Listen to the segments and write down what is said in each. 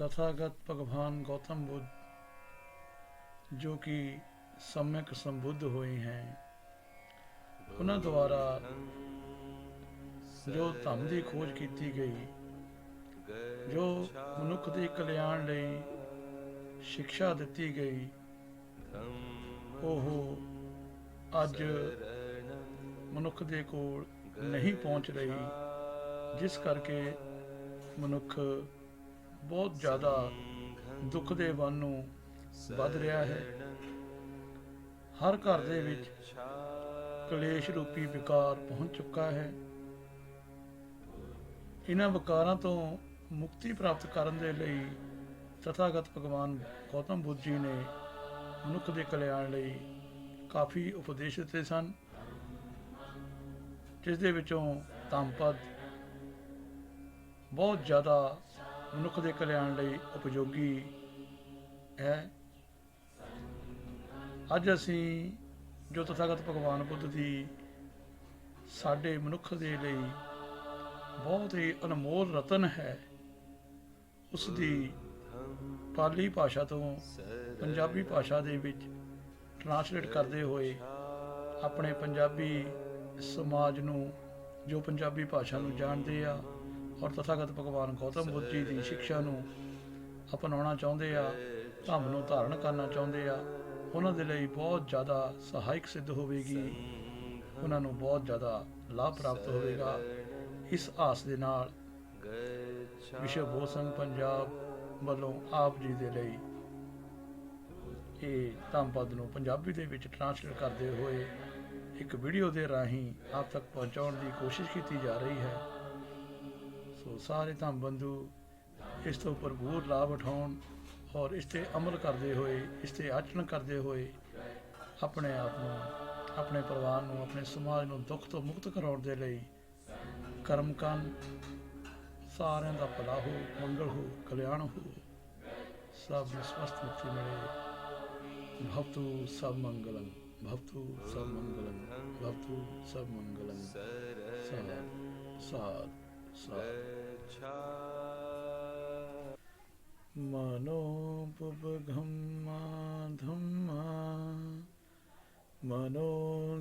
तथागत भगवान गौतम बुद्ध, जो कि सम्यक संबुद्ध हुए हैं, ਉਹਨਾਂ ਦੁਆਰਾ ਜੋ ਧੰਮ ਦੀ ਖੋਜ ਕੀਤੀ ਗਈ, ਜੋ ਮਨੁੱਖ ਦੇ ਕਲਿਆਣ ਲਈ ਸਿੱਖਿਆ ਦਿੱਤੀ ਗਈ, ਉਹ ਅੱਜ ਮਨੁੱਖ ਦੇ ਕੋਲ ਨਹੀਂ ਪਹੁੰਚ ਰਹੀ, ਜਿਸ ਕਰਕੇ ਮਨੁੱਖ ਬਹੁਤ ਜ਼ਿਆਦਾ ਦੁੱਖ ਦੇ ਵੰਨ ਨੂੰ ਵੱਧ ਰਿਹਾ ਹੈ। ਹਰ ਘਰ ਦੇ ਵਿੱਚ ਕਲੇਸ਼ ਰੂਪੀ ਵਿਕਾਰ ਪਹੁੰਚ ਚੁੱਕਾ ਹੈ। ਇਹਨਾਂ ਵਿਕਾਰਾਂ ਤੋਂ ਮੁਕਤੀ ਪ੍ਰਾਪਤ ਕਰਨ ਦੇ ਲਈ ਤਥਾਗਤ ਭਗਵਾਨ ਗੌਤਮ ਬੁੱਧ ਜੀ ਨੇ ਮਨੁੱਖ ਦੇ ਕਲਿਆਣ ਲਈ ਕਾਫੀ ਉਪਦੇਸ਼ ਦਿੱਤੇ ਸਨ, ਜਿਸ ਦੇ ਵਿੱਚੋਂ ਧੰਮ-ਪਦ ਬਹੁਤ ਜ਼ਿਆਦਾ ਮਨੁੱਖ ਦੇ ਕਲਿਆਣ ਲਈ ਉਪਯੋਗੀ ਹੈ। ਅੱਜ ਅਸੀਂ ਜੋ ਤਥਾਗਤ ਭਗਵਾਨ ਬੁੱਧ ਦੀ ਸਾਡੇ ਮਨੁੱਖ ਦੇ ਲਈ ਬਹੁਤ ਹੀ ਅਨਮੋਲ ਰਤਨ ਹੈ, ਉਸ ਦੀ ਪਾਲੀ ਭਾਸ਼ਾ ਤੋਂ ਪੰਜਾਬੀ ਭਾਸ਼ਾ ਦੇ ਵਿੱਚ ਟ੍ਰਾਂਸਲੇਟ ਕਰਦੇ ਹੋਏ ਆਪਣੇ ਪੰਜਾਬੀ ਸਮਾਜ ਨੂੰ, ਜੋ ਪੰਜਾਬੀ ਭਾਸ਼ਾ ਨੂੰ ਜਾਣਦੇ ਆ ਔਰ ਤਥਾਗਤ ਭਗਵਾਨ ਗੌਤਮ ਬੁੱਧ ਜੀ ਦੀ ਸਿੱਖਿਆ ਨੂੰ ਅਪਣਾਉਣਾ ਚਾਹੁੰਦੇ ਆ, ਧੰਮ ਨੂੰ ਧਾਰਨ ਕਰਨਾ ਚਾਹੁੰਦੇ ਆ, ਉਹਨਾਂ ਦੇ ਲਈ ਬਹੁਤ ਜ਼ਿਆਦਾ ਸਹਾਇਕ ਸਿੱਧ ਹੋਵੇਗੀ। ਉਹਨਾਂ ਨੂੰ ਬਹੁਤ ਜ਼ਿਆਦਾ ਲਾਭ ਪ੍ਰਾਪਤ ਹੋਵੇਗਾ। ਇਸ ਆਸ ਦੇ ਨਾਲ ਵਿਸ਼ਵ ਬੋਧ ਸੰਘ ਪੰਜਾਬ ਵੱਲੋਂ ਆਪ ਜੀ ਦੇ ਲਈ ਇਹ ਧੰਮ-ਪਦ ਨੂੰ ਪੰਜਾਬੀ ਦੇ ਵਿੱਚ ਟ੍ਰਾਂਸਲੇਟ ਕਰਦੇ ਹੋਏ ਇੱਕ ਵੀਡੀਓ ਦੇ ਰਾਹੀਂ ਆਪ ਤੱਕ ਪਹੁੰਚਾਉਣ ਦੀ ਕੋਸ਼ਿਸ਼ ਕੀਤੀ ਜਾ ਰਹੀ ਹੈ। ਸੋ ਸਾਰੇ ਧੰਮ ਬੰਧੂ ਇਸ ਤੋਂ ਭਰਪੂਰ ਲਾਭ ਉਠਾਉਣ ਔਰ ਇਸ 'ਤੇ ਅਮਲ ਕਰਦੇ ਹੋਏ, ਇਸ 'ਤੇ ਆਚਰਣ ਕਰਦੇ ਹੋਏ ਆਪਣੇ ਆਪ ਨੂੰ, ਆਪਣੇ ਪਰਿਵਾਰ ਨੂੰ, ਆਪਣੇ ਸਮਾਜ ਨੂੰ ਦੁੱਖ ਤੋਂ ਮੁਕਤ ਕਰਾਉਣ ਦੇ ਲਈ ਕਰਮ ਕਰਨ। ਸਾਰਿਆਂ ਦਾ ਭਲਾ ਹੋ, ਮੰਗਲ ਹੋ, ਕਲਿਆਣ ਹੋ, ਸਭ ਨੂੰ ਸਵਸਥ ਮੁਕਤੀ ਮਿਲੇ। ਭਵਤੁ ਸਭ ਮੰਗਲੰ, ਭਵਤੁ ਸਭ ਮੰਗਲੰ, ਭਵਤੁ ਸਭ ਮੰਗਲੰ। ਸਾਧ ਸਾਧ ਸਾਧ। मनोपुबघम्मा धम्मा मनो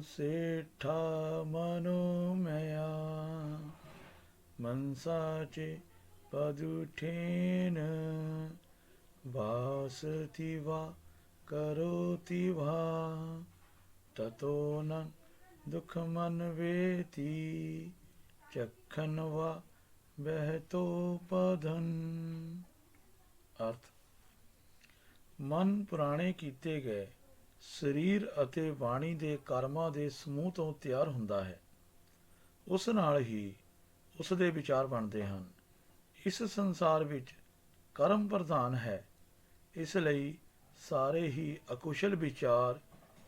सेठा मनोमया मनसाचे पदुठेन वासति वा करोति वा ततो न दुःखमन्वेति चखन वा बहतो पधन। ਅਰਥ, ਮਨ ਪੁਰਾਣੇ ਕੀਤੇ ਗਏ ਸਰੀਰ ਅਤੇ ਬਾਣੀ ਦੇ ਕਰਮਾਂ ਦੇ ਸਮੂਹ ਤੋਂ ਤਿਆਰ ਹੁੰਦਾ ਹੈ। ਉਸ ਨਾਲ ਹੀ ਉਸ ਦੇ ਵਿਚਾਰ ਬਣਦੇ ਹਨ। ਇਸ ਸੰਸਾਰ ਵਿੱਚ ਕਰਮ ਪ੍ਰਧਾਨ ਹੈ, ਇਸ ਲਈ ਸਾਰੇ ਹੀ ਅਕੁਸ਼ਲ ਵਿਚਾਰ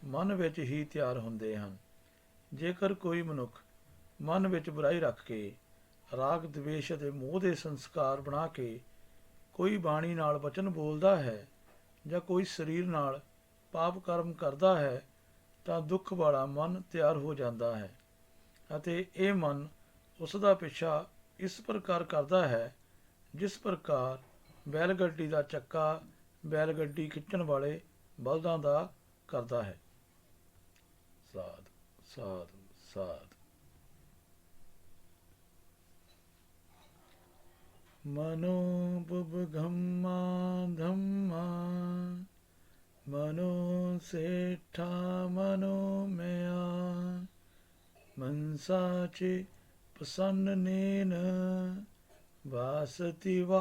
ਮਨ ਵਿੱਚ ਹੀ ਤਿਆਰ ਹੁੰਦੇ ਹਨ। ਜੇਕਰ ਕੋਈ ਮਨੁੱਖ ਮਨ ਵਿੱਚ ਬੁਰਾਈ ਰੱਖ ਕੇ ਰਾਗ, ਦਵੇਸ਼ ਅਤੇ ਮੋਹ ਦੇ ਸੰਸਕਾਰ ਬਣਾ ਕੇ ਕੋਈ ਬਾਣੀ ਨਾਲ ਵਚਨ ਬੋਲਦਾ ਹੈ ਜਾਂ ਕੋਈ ਸਰੀਰ ਨਾਲ ਪਾਪ ਕਰਮ ਕਰਦਾ ਹੈ, ਤਾਂ ਦੁੱਖ ਵਾਲਾ ਮਨ ਤਿਆਰ ਹੋ ਜਾਂਦਾ ਹੈ ਅਤੇ ਇਹ ਮਨ ਉਸ ਦਾ ਪਿੱਛਾ ਇਸ ਪ੍ਰਕਾਰ ਕਰਦਾ ਹੈ ਜਿਸ ਪ੍ਰਕਾਰ ਬੈਲ ਗੱਡੀ ਦਾ ਚੱਕਾ ਬੈਲ ਗੱਡੀ ਖਿੱਚਣ ਵਾਲੇ ਬਲਦਾਂ ਦਾ ਕਰਦਾ ਹੈ। ਸਾਧ ਸਾਧ ਸਾਧ। मनोपुबघम्मा धम्मा मनो सेठा मनोमया मनसाचे प्रसन्नेन वासति वा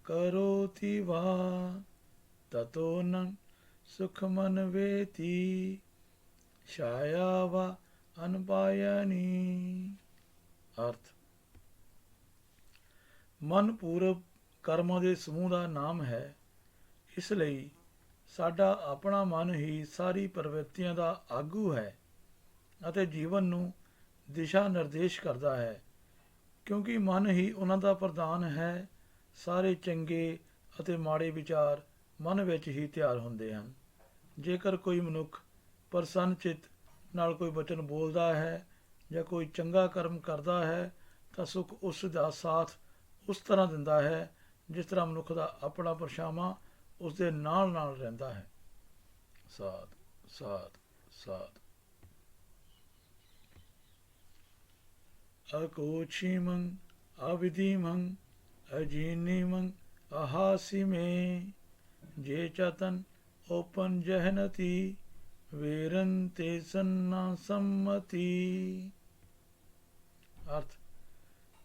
करोति वा ततो न सुखमन्वेति छाया वा अनपायनी। अर्थ, ਮਨ ਪੂਰਬ ਕਰਮਾਂ ਦੇ ਸਮੂਹ ਦਾ ਨਾਮ ਹੈ, ਇਸ ਲਈ ਸਾਡਾ ਆਪਣਾ ਮਨ ਹੀ ਸਾਰੀ ਪ੍ਰਵਿਰਤੀਆਂ ਦਾ ਆਗੂ ਹੈ ਅਤੇ ਜੀਵਨ ਨੂੰ ਦਿਸ਼ਾ ਨਿਰਦੇਸ਼ ਕਰਦਾ ਹੈ, ਕਿਉਂਕਿ ਮਨ ਹੀ ਉਹਨਾਂ ਦਾ ਪ੍ਰਧਾਨ ਹੈ। ਸਾਰੇ ਚੰਗੇ ਅਤੇ ਮਾੜੇ ਵਿਚਾਰ ਮਨ ਵਿੱਚ ਹੀ ਤਿਆਰ ਹੁੰਦੇ ਹਨ। ਜੇਕਰ ਕੋਈ ਮਨੁੱਖ ਪ੍ਰਸੰਨ ਚਿੱਤ ਨਾਲ ਕੋਈ ਵਚਨ ਬੋਲਦਾ ਹੈ ਜਾਂ ਕੋਈ ਚੰਗਾ ਕਰਮ ਕਰਦਾ ਹੈ ਤਾਂ ਸੁੱਖ ਉਸ ਦਾ ਸਾਥ ਉਸ ਤਰ੍ਹਾਂ ਦਿੰਦਾ ਹੈ ਜਿਸ ਤਰ੍ਹਾਂ ਮਨੁੱਖ ਦਾ ਆਪਣਾ ਪਰਛਾਵਾਂ ਉਸ ਦੇ ਨਾਲ ਨਾਲ ਰਹਿੰਦਾ ਹੈ। ਸਾਧ ਸਾਧ ਸਾਧ। ਅਕੋਛੀਮੰ ਅਵਿਧੀਮੰ ਅਜੀਨੀਮੰ ਅਹਾਸਿਮੇ ਜੇ ਚਤਨ ਓਪਨ ਜਹਨਤੀ ਵੇਰਨ ਤੇ ਸੰਨਾ ਸੰਮਤੀ। ਅਰਥ,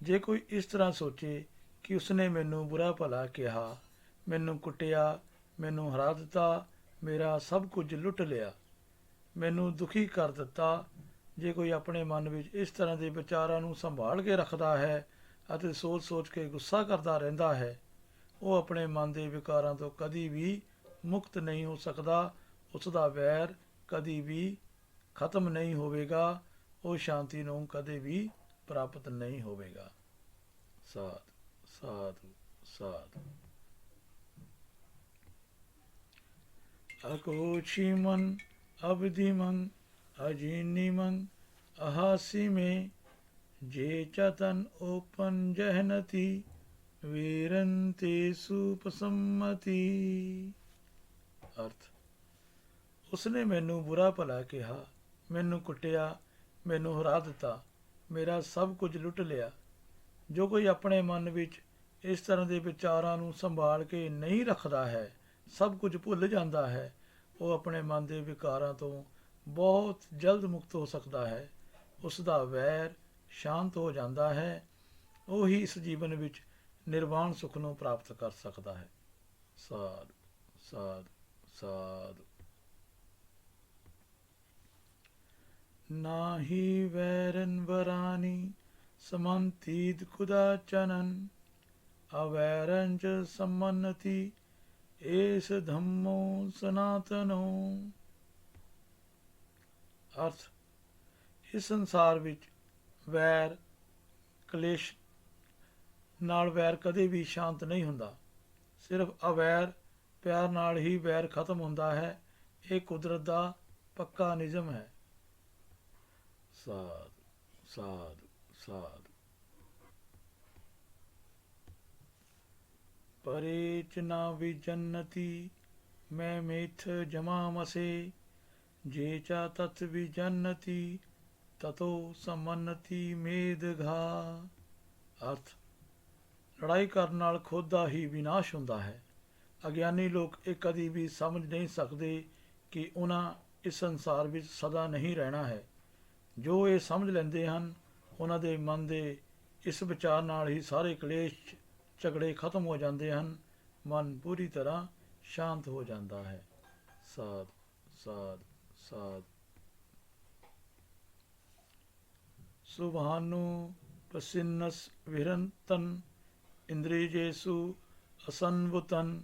ਜੇ ਕੋਈ ਇਸ ਤਰ੍ਹਾਂ ਸੋਚੇ ਕਿ ਉਸਨੇ ਮੈਨੂੰ ਬੁਰਾ ਭਲਾ ਕਿਹਾ, ਮੈਨੂੰ ਕੁੱਟਿਆ, ਮੈਨੂੰ ਹਰਾ ਦਿੱਤਾ, ਮੇਰਾ ਸਭ ਕੁਝ ਲੁੱਟ ਲਿਆ, ਮੈਨੂੰ ਦੁਖੀ ਕਰ ਦਿੱਤਾ, ਜੇ ਕੋਈ ਆਪਣੇ ਮਨ ਵਿੱਚ ਇਸ ਤਰ੍ਹਾਂ ਦੇ ਵਿਚਾਰਾਂ ਨੂੰ ਸੰਭਾਲ ਕੇ ਰੱਖਦਾ ਹੈ ਅਤੇ ਸੋਚ ਸੋਚ ਕੇ ਗੁੱਸਾ ਕਰਦਾ ਰਹਿੰਦਾ ਹੈ, ਉਹ ਆਪਣੇ ਮਨ ਦੇ ਵਿਕਾਰਾਂ ਤੋਂ ਕਦੀ ਵੀ ਮੁਕਤ ਨਹੀਂ ਹੋ ਸਕਦਾ। ਉਸ ਦਾ ਵੈਰ ਕਦੀ ਵੀ ਖਤਮ ਨਹੀਂ ਹੋਵੇਗਾ, ਉਹ ਸ਼ਾਂਤੀ ਨੂੰ ਕਦੇ ਵੀ ਪ੍ਰਾਪਤ ਨਹੀਂ ਹੋਵੇਗਾ। ਸਾਧ ਸਾਧੂ ਸਾਧੂ। ਅਕੋਛੀਮੰ ਅਵਿਧੀਮੰ ਅਜੀਨੀਮੰ ਅਹਾਸਿਮੇ ਜੇ ਚਤਨ ਓਪਨ ਜਹਨਤੀ ਵੇਰਨ ਤੇ ਸੁਪਸੰਮਤੀ। ਅਰਥ, ਉਸਨੇ ਮੈਨੂੰ ਬੁਰਾ ਭਲਾ ਕਿਹਾ, ਮੈਨੂੰ ਕੁੱਟਿਆ, ਮੈਨੂੰ ਹਰਾ ਦਿੱਤਾ, ਮੇਰਾ ਸਭ ਕੁਝ ਲੁੱਟ ਲਿਆ। ਜੋ ਕੋਈ ਆਪਣੇ ਮਨ ਵਿੱਚ ਇਸ ਤਰ੍ਹਾਂ ਦੇ ਵਿਚਾਰਾਂ ਨੂੰ ਸੰਭਾਲ ਕੇ ਨਹੀਂ ਰੱਖਦਾ ਹੈ, ਸਭ ਕੁਝ ਭੁੱਲ ਜਾਂਦਾ ਹੈ, ਉਹ ਆਪਣੇ ਮਨ ਦੇ ਵਿਕਾਰਾਂ ਤੋਂ ਬਹੁਤ ਜਲਦ ਮੁਕਤ ਹੋ ਸਕਦਾ ਹੈ। ਉਸ ਦਾ ਵੈਰ ਸ਼ਾਂਤ ਹੋ ਜਾਂਦਾ ਹੈ। ਉਹ ਹੀ ਇਸ ਜੀਵਨ ਵਿੱਚ ਨਿਰਵਾਣ ਸੁਖ ਨੂੰ ਪ੍ਰਾਪਤ ਕਰ ਸਕਦਾ ਹੈ। ਸਾਧ ਸਾਧ ਸਾਧ। ਨਾਹੀ ਵੈਰਨ ਵਰਾਨੀ ਸਮੰਤੀਦ ਕੁਦਾਚਨਨ ਅਵੈਰਨ ਚ ਸੰਮਨਤੀ ਏਸ ਧੰਮੋ ਸਨਾਤਨੋ। ਅਰਥ, ਇਸ ਸੰਸਾਰ ਵਿੱਚ ਵੈਰ ਕਲੇਸ਼ ਨਾਲ ਵੈਰ ਕਦੇ ਵੀ ਸ਼ਾਂਤ ਨਹੀਂ ਹੁੰਦਾ। ਸਿਰਫ ਅਵੈਰ ਪਿਆਰ ਨਾਲ ਹੀ ਵੈਰ ਖਤਮ ਹੁੰਦਾ ਹੈ। ਇਹ ਕੁਦਰਤ ਦਾ ਪੱਕਾ ਨਿਯਮ ਹੈ। ਸਾਧ ਸਾਧ ਸਾਧ। ਪਰੇ ਚ ਨਾ ਵਿਜਨਤੀ ਮੈਂ ਮੇਥ ਜਮਾ ਮਸੇ ਜੇ ਚਾ ਤਤ ਵਿਜਨਤੀ ਤਤੋ ਸਮਨਤੀ ਮੇਦ ਘਾ। ਅਰਥ, ਲੜਾਈ ਕਰਨ ਨਾਲ ਖੁਦ ਦਾ ਹੀ ਵਿਨਾਸ਼ ਹੁੰਦਾ ਹੈ। ਅਗਿਆਨੀ ਲੋਕ ਇਹ ਕਦੀ ਵੀ ਸਮਝ ਨਹੀਂ ਸਕਦੇ ਕਿ ਉਹਨਾਂ ਇਸ ਸੰਸਾਰ ਵਿੱਚ ਸਦਾ ਨਹੀਂ ਰਹਿਣਾ ਹੈ। ਜੋ ਇਹ ਸਮਝ ਲੈਂਦੇ ਹਨ, ਉਹਨਾਂ ਦੇ ਮਨ ਦੇ ਇਸ ਵਿਚਾਰ ਨਾਲ ਹੀ ਸਾਰੇ ਕਲੇਸ਼ ਝਗੜੇ ਖਤਮ ਹੋ ਜਾਂਦੇ ਹਨ। ਮਨ ਪੂਰੀ ਤਰ੍ਹਾਂ ਸ਼ਾਂਤ ਹੋ ਜਾਂਦਾ ਹੈ। ਸਾਧ ਸਾਧ ਸਾਧ। ਸੁਭਾਨੁ ਪਸਿਨਸ ਵਿਹਰੰਤਨ ਇੰਦ੍ਰਿਜੇਸੂ ਅਸੰਵੁਤਨ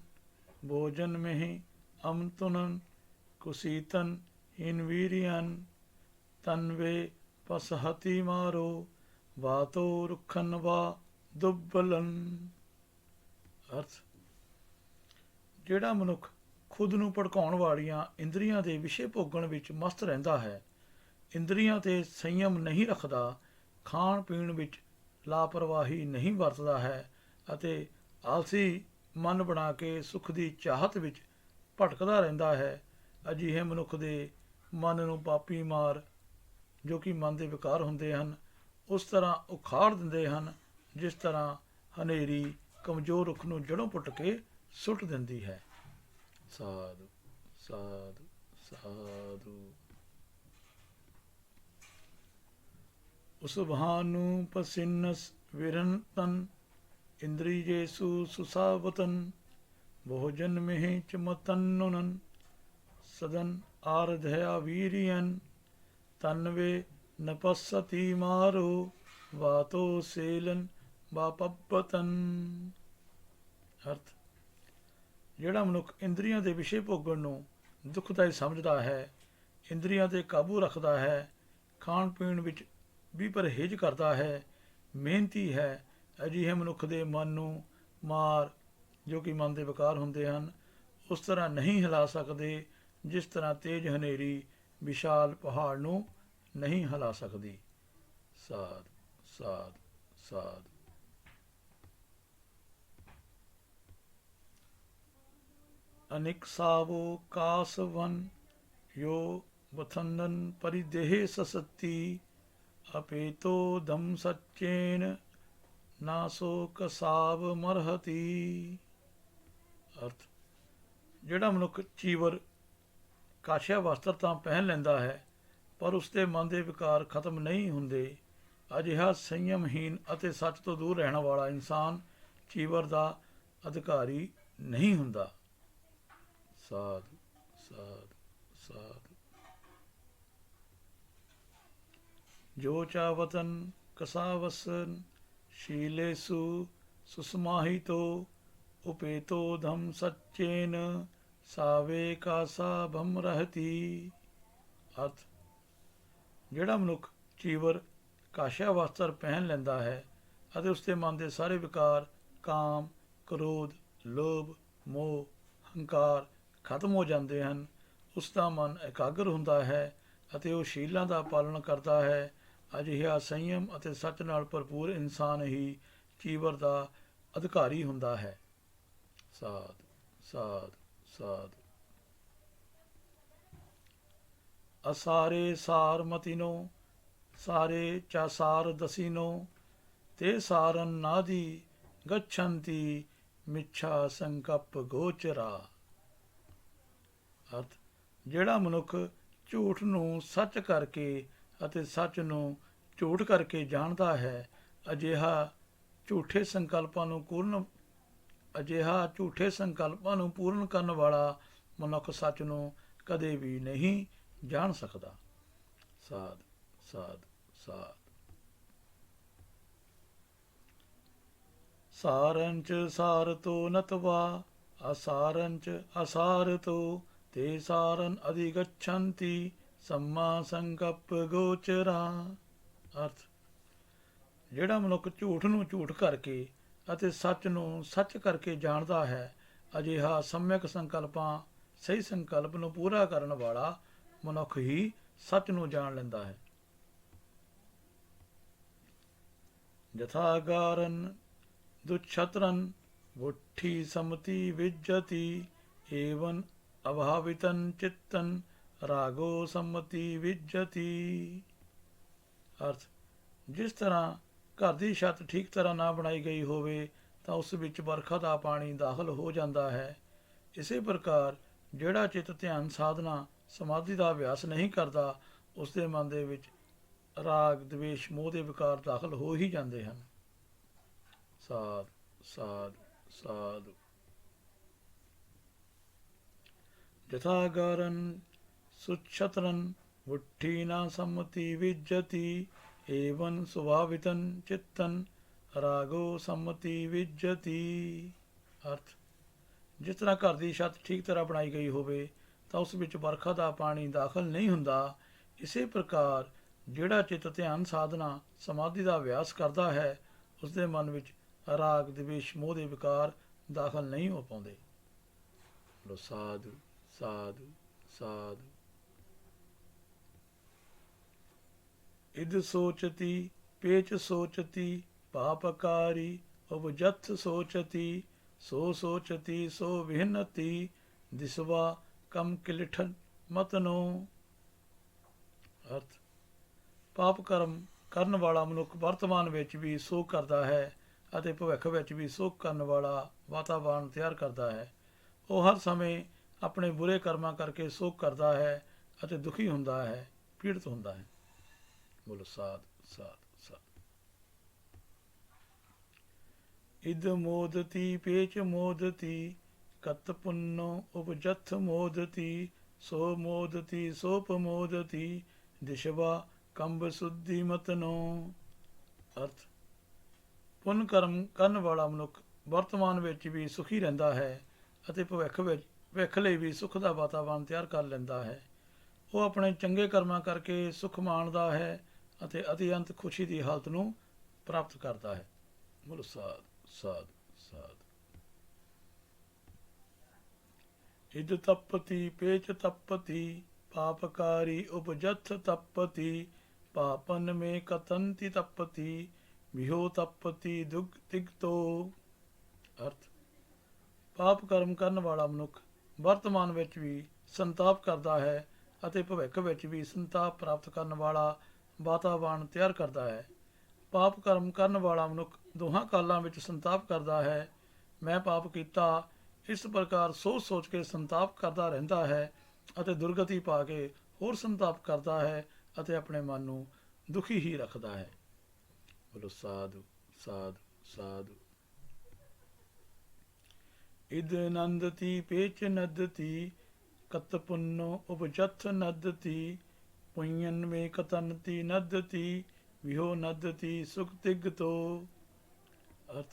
ਭੋਜਨ ਮਹਿ ਅਮਤੁਨਨ ਕੁਸੀਤਨ ਹੀਨਵੀਰਿਅਨ ਤਨਵੇ ਪਸਹਤੀ ਮਾਰੋ ਵਾਤੋ ਰੁੱਖਨ ਵਾ ਦੁੱਬਲਨ। ਅਰਥ, ਜਿਹੜਾ ਮਨੁੱਖ ਖੁਦ ਨੂੰ ਭੜਕਾਉਣ ਵਾਲੀਆਂ ਇੰਦਰੀਆਂ ਦੇ ਵਿਸ਼ੇ ਭੋਗਣ ਵਿੱਚ ਮਸਤ ਰਹਿੰਦਾ ਹੈ, ਇੰਦਰੀਆਂ 'ਤੇ ਸੰਯਮ ਨਹੀਂ ਰੱਖਦਾ, ਖਾਣ ਪੀਣ ਵਿੱਚ ਲਾਪਰਵਾਹੀ ਨਹੀਂ ਵਰਤਦਾ ਹੈ ਅਤੇ ਆਲਸੀ ਮਨ ਬਣਾ ਕੇ ਸੁੱਖ ਦੀ ਚਾਹਤ ਵਿੱਚ ਭਟਕਦਾ ਰਹਿੰਦਾ ਹੈ, ਅਜਿਹੇ ਮਨੁੱਖ ਦੇ ਮਨ ਨੂੰ ਪਾਪੀ ਮਾਰ, ਜੋ ਕਿ ਮਨ ਦੇ ਵਿਕਾਰ ਹੁੰਦੇ ਹਨ, ਉਸ ਤਰ੍ਹਾਂ ਉਖਾੜ ਦਿੰਦੇ ਹਨ ਜਿਸ ਤਰ੍ਹਾਂ ਹਨੇਰੀ ਕਮਜ਼ੋਰ ਰੁੱਖ ਨੂੰ ਜੜ੍ਹੋਂ ਪੁੱਟ ਕੇ ਸੁੱਟ ਦਿੰਦੀ ਹੈ। ਸਾਧੂ ਸਾਧੂ ਸਾਧੂ। ਉਸਭਾਨੁ ਪਸਿਨਸ ਵਿਰੰਤਨ ਇੰਦ੍ਰਿਜੇਸੂ ਸੁਸਾਵਤਨ ਭੋਜਨ ਮਹਿ ਚਮਤਨੁਨਨ ਸਦਨ ਆਰਧਿਆ ਵੀਰਿਅਨ ਤਨਵੇ ਨਪਸਤੀ ਮਾਰੋ ਵਾਤੋ ਸੇਲਨ ਵਾਪਬਤਨ। ਅਰਥ, ਜਿਹੜਾ ਮਨੁੱਖ ਇੰਦਰੀਆਂ ਦੇ ਵਿਸ਼ੇ ਭੋਗਣ ਨੂੰ ਦੁਖਦਾਈ ਸਮਝਦਾ ਹੈ, ਇੰਦਰੀਆਂ 'ਤੇ ਕਾਬੂ ਰੱਖਦਾ ਹੈ, ਖਾਣ ਪੀਣ ਵਿੱਚ ਵੀ ਪਰਹੇਜ਼ ਕਰਦਾ ਹੈ, ਮਿਹਨਤੀ ਹੈ, ਅਜਿਹੇ ਮਨੁੱਖ ਦੇ ਮਨ ਨੂੰ ਮਾਰ, ਜੋ ਕਿ ਮਨ ਦੇ ਵਿਕਾਰ ਹੁੰਦੇ ਹਨ, ਉਸ ਤਰ੍ਹਾਂ ਨਹੀਂ ਹਿਲਾ ਸਕਦੇ ਜਿਸ ਤਰ੍ਹਾਂ ਤੇਜ਼ ਹਨੇਰੀ ਵਿਸ਼ਾਲ ਪਹਾੜ ਨੂੰ ਨਹੀਂ ਹਿਲਾ ਸਕਦੀ। ਸਾਧ ਸਾਧ ਸਾਧ। ਅਨਿਕ ਸਾਵੋ ਕਾਸਵਨ यो वथंदन परिदेहे ससती अपेतो दम सच्चेन नासो कसाव मरहती। ਅਰਥ ਜਿਹੜਾ ਮਨੁੱਖ ਚੀਵਰ ਕਾਸ਼ਿਆ ਵਸਤਰ ਤਾਂ ਪਹਿਨ ਲੈਂਦਾ ਹੈ ਪਰ ਉਸਦੇ ਮਨ ਦੇ ਵਿਕਾਰ ਖਤਮ ਨਹੀਂ ਹੁੰਦੇ, ਅਜਿਹਾ ਸੰਯਮਹੀਨ ਅਤੇ ਸੱਚ ਤੋਂ ਦੂਰ ਰਹਿਣ ਵਾਲਾ ਇਨਸਾਨ ਚੀਵਰ ਦਾ ਅਧਿਕਾਰੀ ਨਹੀਂ ਹੁੰਦਾ। ਸਾਧੂ ਸਾਧੂ ਸਾਧੂ। ਜੋ ਚਾਵਤਨ ਕਸਾਵਸਨ शीलेषु सुस्माहितो उपेतो धम सच्चेन सावे कासा भम रहती। ਅਰਥ ਜਿਹੜਾ ਮਨੁੱਖ ਚੀਵਰ ਕਾਸ਼ਿਆ ਵਸਤਰ ਪਹਿਨ ਲੈਂਦਾ ਹੈ ਅਤੇ ਉਸਦੇ ਮਨ ਦੇ ਸਾਰੇ ਵਿਕਾਰ ਕਾਮ, ਕ੍ਰੋਧ, ਲੋਭ, ਮੋਹ, ਹੰਕਾਰ ਖਤਮ ਹੋ ਜਾਂਦੇ ਹਨ, ਉਸ ਦਾ ਮਨ ਇਕਾਗਰ ਹੁੰਦਾ ਹੈ ਅਤੇ ਉਹ ਸ਼ੀਲਾਂ ਦਾ ਪਾਲਣ ਕਰਦਾ ਹੈ। ਅਜਿਹਾ ਸੰਯਮ ਅਤੇ ਸੱਚ ਨਾਲ ਭਰਪੂਰ ਇਨਸਾਨ ਹੀ ਚੀਵਰ ਦਾ ਅਧਿਕਾਰੀ ਹੁੰਦਾ ਹੈ। ਸਾਧ ਸਾਧ ਸਾਧ। ਅਸਾਰੇ ਸਾਰ ਮਤਿਨੋ ਸਾਰੇ ਚਾਸਾਰ ਦਸੀਨੋ ਤੇ ਸਾਰਨ ਨਾਦੀ ਗਛੰਤੀ ਮਿੱਛਾ ਸੰਕਪ ਗੋਚਰਾ। ਅਰਥ ਜਿਹੜਾ ਮਨੁੱਖ ਝੂਠ ਨੂੰ ਸੱਚ ਕਰਕੇ ਅਤੇ ਸੱਚ ਨੂੰ ਝੂਠ ਕਰਕੇ ਜਾਣਦਾ ਹੈ, ਅਜਿਹਾ ਝੂਠੇ ਸੰਕਲਪਾਂ ਨੂੰ ਪੂਰਨ ਕਰਨ ਵਾਲਾ ਮਨੁੱਖ ਸੱਚ ਨੂੰ ਕਦੇ ਵੀ ਨਹੀਂ ਜਾਣ ਸਕਦਾ। ਸਾਧ ਸਾਧ ਸਾਧ। ਸਾਰੰਚ ਸਾਰਤੋ ਨਤਵਾ ਅਸਾਰੰਚ ਅਸਾਰਤੋ ਤੇ ਸਾਰਨ ਅਧਿਗਛੰਤੀ ਸੰਮਾ ਸੰਕਪ ਗੋਚਰਾ। ਅਰਥ ਜਿਹੜਾ ਮਨੁੱਖ ਝੂਠ ਨੂੰ ਝੂਠ ਕਰਕੇ ਅਤੇ ਸੱਚ ਨੂੰ ਸੱਚ ਕਰਕੇ ਜਾਣਦਾ ਹੈ, ਅਜਿਹਾ ਸਮਿਅਕ ਸੰਕਲਪਾਂ ਸਹੀ ਸੰਕਲਪ ਨੂੰ ਪੂਰਾ ਕਰਨ ਵਾਲਾ ਮਨੁੱਖ ਹੀ ਸੱਚ ਨੂੰ ਜਾਣ ਲੈਂਦਾ ਹੈ। ਜਥਾਗਾਰਨ ਦੁਛਤਰਨ ਵੁੱਠੀ ਸਮਤੀ ਵਿਜਤੀ ਏਵਨ ਅਭਾਵਿਤਨ ਚਿੱਤਨ ਰਾਗੋ ਸੰਮਤੀ ਵਿਜਤੀ। ਅਰਥ ਜਿਸ ਤਰ੍ਹਾਂ ਘਰ ਦੀ ਛੱਤ ਠੀਕ ਤਰ੍ਹਾਂ ਨਾ ਬਣਾਈ ਗਈ ਹੋਵੇ ਤਾਂ ਉਸ ਵਿੱਚ ਵਰਖਾ ਦਾ ਪਾਣੀ ਦਾਖਲ ਹੋ ਜਾਂਦਾ ਹੈ, ਇਸੇ ਪ੍ਰਕਾਰ ਜਿਹੜਾ ਚਿੱਤ ਧਿਆਨ ਸਾਧਨਾ ਸਮਾਧੀ ਦਾ ਅਭਿਆਸ ਨਹੀਂ ਕਰਦਾ, ਉਸ ਦੇ ਮਨ ਦੇ ਵਿੱਚ ਰਾਗ, ਦਵੇਸ਼, ਮੋਹ ਦੇ ਵਿਕਾਰ ਦਾਖਲ ਹੋ ਹੀ ਜਾਂਦੇ ਹਨ। ਸਾਧ ਸਾਧ ਸਾਧ। ਜਥਾਗਾਰਨ ਸੁਛਤਰਨ ਵੁੱਠੀ ਨਾ ਸੰਮਤੀ ਵਿਜਤੀ ਏਵਨ ਸੁਭਾਵਿਤਨ ਚਿੱਤਨ ਰਾਗੋ ਸੰਮਤੀ ਵਿਜਤੀ। ਅਰਥ ਜਿਸ ਤਰ੍ਹਾਂ ਘਰ ਦੀ ਛੱਤ ਠੀਕ ਤਰ੍ਹਾਂ ਬਣਾਈ ਗਈ ਹੋਵੇ ਤਾਂ ਉਸ ਵਿੱਚ ਵਰਖਾ ਦਾ ਪਾਣੀ ਦਾਖਲ ਨਹੀਂ ਹੁੰਦਾ, ਇਸੇ ਪ੍ਰਕਾਰ ਜਿਹੜਾ ਚਿੱਤ ਧਿਆਨ ਸਾਧਨਾ ਸਮਾਧੀ ਦਾ ਅਭਿਆਸ ਕਰਦਾ ਹੈ, ਉਸ ਦੇ ਮਨ ਵਿੱਚ ਰਾਗ, ਦਵੇਸ਼, ਮੋਹ ਦੇ ਵਿਕਾਰ ਦਾਖਲ ਨਹੀਂ ਹੋ ਪਾਉਂਦੇ। ਸਾਧੂ ਸਾਧੂ ਸਾਧੂ। ਇਦ ਸੋਚਤੀ ਪੇਚ ਸੋਚਤੀ ਪਾਪਕਾਰੀ ਉਪਜਥ ਸੋਚਤੀ ਸੋ ਸੋਚਤੀ ਸੋ ਵਿਹਨਤੀ ਦਿਸਵਾ ਕਮ ਕਿਲਿਠਨ ਮਤਨੋ। ਅਰਥ ਪਾਪ ਕਰਮ ਕਰਨ ਵਾਲਾ ਮਨੁੱਖ ਵਰਤਮਾਨ ਵਿੱਚ ਵੀ ਸੁਖ ਕਰਦਾ ਹੈ ਅਤੇ ਭਵਿੱਖ ਵਿੱਚ ਵੀ ਸੁਖ ਕਰਨ ਵਾਲਾ ਵਾਤਾਵਰਣ ਤਿਆਰ ਕਰਦਾ ਹੈ। ਉਹ ਹਰ ਸਮੇਂ ਆਪਣੇ ਬੁਰੇ ਕਰਮਾਂ ਕਰਕੇ ਸੁਖ ਕਰਦਾ ਹੈ ਅਤੇ ਦੁਖੀ ਹੁੰਦਾ ਹੈ, ਪੀੜਤ ਹੁੰਦਾ ਹੈ। ਬੋਲੋ ਸਾਧ ਸਾਧ ਸਾਧ। ਇਦ ਮੋਦਤੀ ਪੇਚ ਮੋਦਤੀ ਕਤ ਪੁੰਨੋ ਉਪਜਥ ਮੋਦਤੀ ਸੋ ਮੋਦਤੀ ਸੋਪਮੋਦਤੀ ਦਿਸ਼ਵਾ ਕੰਬ ਸੁਧੀ ਮਤਨੋ। ਅਰਥ ਪੁੰਨ ਕਰਮ ਕਰਨ ਵਾਲਾ ਮਨੁੱਖ ਵਰਤਮਾਨ ਵਿੱਚ ਵੀ ਸੁਖੀ ਰਹਿੰਦਾ ਹੈ ਅਤੇ ਭਵਿੱਖ ਲਈ ਵੀ ਸੁੱਖ ਦਾ ਵਾਤਾਵਰਣ ਤਿਆਰ ਕਰ ਲੈਂਦਾ ਹੈ। ਉਹ ਆਪਣੇ ਚੰਗੇ ਕਰਮਾਂ ਕਰਕੇ ਸੁੱਖ ਮਾਣਦਾ ਹੈ ਅਤੇ ਅਤਿਅੰਤ ਖੁਸ਼ੀ ਦੀ ਹਾਲਤ ਨੂੰ ਪ੍ਰਾਪਤ ਕਰਦਾ ਹੈ। ਬੋਲੋ ਸਾਧ ਸਾਧ ਸਾਧ। ਇਦ ਤਪਤੀ ਪੇਚ ਤਪਤੀ ਪਾਪਕਾਰੀ ਉਪਜਥ ਤਪਤੀ ਪਾਪਨ ਮੇ ਕਤੰਤੀ ਤਪਤੀ ਵਿਹੋ ਤਪਤੀ ਦੁਗ ਤਿਗਤੋ। ਅਰਥ ਪਾਪ ਕਰਮ ਕਰਨ ਵਾਲਾ ਮਨੁੱਖ ਵਰਤਮਾਨ ਵਿੱਚ ਵੀ ਸੰਤਾਪ ਕਰਦਾ ਹੈ ਅਤੇ ਭਵਿੱਖ ਵਿੱਚ ਵੀ ਸੰਤਾਪ ਪ੍ਰਾਪਤ ਕਰਨ ਵਾਲਾ ਵਾਤਾਵਰਣ ਤਿਆਰ ਕਰਦਾ ਹੈ। ਪਾਪ ਕਰਮ ਕਰਨ ਵਾਲਾ ਮਨੁੱਖ ਦੋਹਾਂ ਕਾਲਾਂ ਵਿੱਚ ਸੰਤਾਪ ਕਰਦਾ ਹੈ। ਮੈਂ ਪਾਪ ਕੀਤਾ, ਇਸ ਪ੍ਰਕਾਰ ਸੋਚ ਸੋਚ ਕੇ ਸੰਤਾਪ ਕਰਦਾ ਰਹਿੰਦਾ ਹੈ ਅਤੇ ਦੁਰਗਤੀ ਪਾ ਕੇ ਹੋਰ ਸੰਤਾਪ ਕਰਦਾ ਹੈ ਅਤੇ ਆਪਣੇ ਮਨ ਨੂੰ ਦੁਖੀ ਹੀ ਰੱਖਦਾ ਹੈ। ਬੋਲੋ ਸਾਧੂ ਸਾਧੂ ਸਾਧੂ। ਇਦ ਨੰਦਤੀ ਪੇਚ ਨਦਤੀ ਕਤ ਪੁੰਨੋ ਉਪਜਥ ਨਦਤੀ ਪੁੰਨ ਮੇ ਕਤਨਤੀ ਨਦਤੀ ਵਿਹੋ ਨਦਤੀ ਸੁਖ ਤਿਗਤੋ। ਅਰਥ,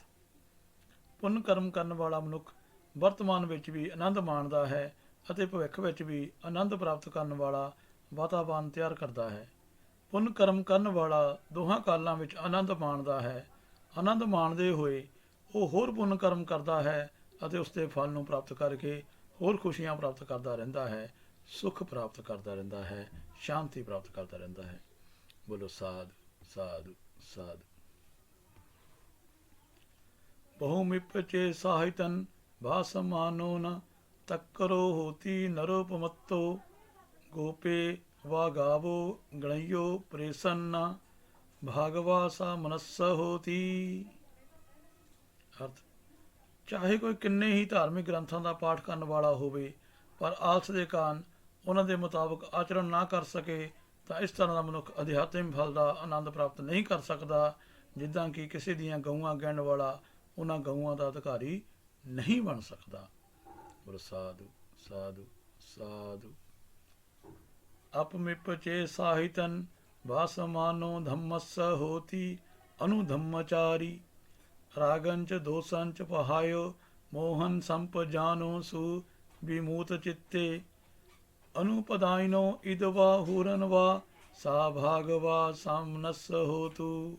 ਪੁੰਨ ਕਰਮ ਕਰਨ ਵਾਲਾ ਮਨੁੱਖ ਵਰਤਮਾਨ ਵਿੱਚ ਵੀ ਆਨੰਦ ਮਾਣਦਾ ਹੈ ਅਤੇ ਭਵਿੱਖ ਵਿੱਚ ਵੀ ਆਨੰਦ ਪ੍ਰਾਪਤ ਕਰਨ ਵਾਲਾ ਵਾਤਾਵਰਣ ਤਿਆਰ ਕਰਦਾ ਹੈ। ਪੁੰਨ ਕਰਮ ਕਰਨ ਵਾਲਾ ਦੋਹਾਂ ਕਾਲਾਂ ਵਿੱਚ ਆਨੰਦ ਮਾਣਦਾ ਹੈ। ਆਨੰਦ ਮਾਣਦੇ ਹੋਏ ਉਹ ਹੋਰ ਪੁੰਨ ਕਰਮ ਕਰਦਾ ਹੈ ਅਤੇ ਉਸ ਦੇ ਫਲ ਨੂੰ ਪ੍ਰਾਪਤ ਕਰਕੇ ਹੋਰ ਖੁਸ਼ੀਆਂ ਪ੍ਰਾਪਤ ਕਰਦਾ ਰਹਿੰਦਾ ਹੈ, ਸੁੱਖ ਪ੍ਰਾਪਤ ਕਰਦਾ ਰਹਿੰਦਾ ਹੈ, ਸ਼ਾਂਤੀ ਪ੍ਰਾਪਤ ਕਰਦਾ ਰਹਿੰਦਾ ਹੈ। ਬੋਲੋ ਸਾਧੂ ਸਾਧੂ ਸਾਧੂ। ਬਹੁਮਿਪਚੇ ਸਾਹਿਤਨ ਭਾਸਮਾਨੋ ਨ ਤੱਕਰੋ ਹੋਤੀ ਨਰੋਪਮੱਤੋ ਗੋਪੇ ਵਾ ਗਾਵੋ ਗਣਯੋ ਪ੍ਰੇਸੰਨ ਭਾਗਵਾ ਸਾ ਮਨੱਸ ਹੋਤੀ। ਅਰਥ, ਚਾਹੇ ਕੋਈ ਕਿੰਨੇ ਹੀ ਧਾਰਮਿਕ ਗ੍ਰੰਥਾਂ ਦਾ ਪਾਠ ਕਰਨ ਵਾਲਾ ਹੋਵੇ ਪਰ ਆਲਸ ਦੇ ਕਾਰਨ ਉਹਨਾਂ ਦੇ ਮੁਤਾਬਕ ਆਚਰਣ ਨਾ ਕਰ ਸਕੇ ਤਾਂ ਇਸ ਤਰ੍ਹਾਂ ਦਾ ਮਨੁੱਖ ਅਧਿਆਤਮਿਕ ਫਲ ਦਾ ਆਨੰਦ ਪ੍ਰਾਪਤ ਨਹੀਂ ਕਰ ਸਕਦਾ। ਜਿੱਦਾਂ ਕਿ ਕਿਸੇ ਦੀਆਂ ਗਊਆਂ ਗਿਣਨ ਵਾਲਾ ਉਹਨਾਂ ਗਊਆਂ ਦਾ ਅਧਿਕਾਰੀ ਨਹੀਂ ਬਣ ਸਕਦਾ। ਬੋਲੋ ਸਾਧੂ ਸਾਧੂ ਸਾਧੂ। ਅਪਮਿਪਚੇ ਸਾਹਿਤਨ ਭਾਸਮਾਨੋ ਧੰਮਸ ਹੋਤੀ ਅਨੁਧੰਮਚਾਰੀ ਰਾਗੰਚ ਦੋਸੰਚ ਪਹਾਇਓ ਮੋਹਨ ਸੰਪਜਾਨੋ ਸੁ ਵਿਮੂਤ ਚਿੱਤੇ ਅਨੁਪਦਾਇਨੋ ਇਦਵਾ ਹੂਰਨਵਾ ਸਾ ਭਾਗਵਾ ਸਾਮਨਸ ਹੋਤੂ।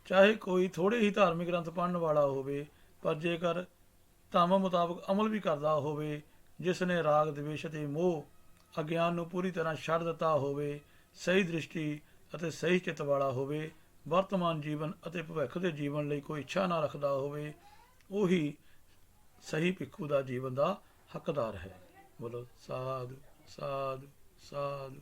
ਚਾਹੇ ਕੋਈ ਥੋੜੇ ਹੀ ਧਾਰਮਿਕ ਗ੍ਰੰਥ ਪੜ੍ਹਨ ਵਾਲਾ ਹੋਵੇ ਪਰ ਜੇਕਰ ਧੰਮ ਮੁਤਾਬਕ ਅਮਲ ਵੀ ਕਰਦਾ ਹੋਵੇ, ਜਿਸ ਨੇ ਰਾਗ ਦਵੇਸ਼ ਅਤੇ ਮੋਹ ਅਗਿਆਨ ਨੂੰ ਪੂਰੀ ਤਰ੍ਹਾਂ ਛੱਡ ਦਿੱਤਾ ਹੋਵੇ, ਸਹੀ ਦ੍ਰਿਸ਼ਟੀ ਅਤੇ ਸਹੀ ਚਿੱਤ ਵਾਲਾ ਹੋਵੇ, ਵਰਤਮਾਨ ਜੀਵਨ ਅਤੇ ਭਵਿੱਖ ਦੇ ਜੀਵਨ ਲਈ ਕੋਈ ਇੱਛਾ ਨਾ ਰੱਖਦਾ ਹੋਵੇ, ਉਹੀ ਸਹੀ ਭਿੱਖੂ ਦਾ ਜੀਵਨ ਦਾ ਹੱਕਦਾਰ ਹੈ। ਬੋਲੋ ਸਾਧੂ ਸਾਧੂ ਸਾਧੂ।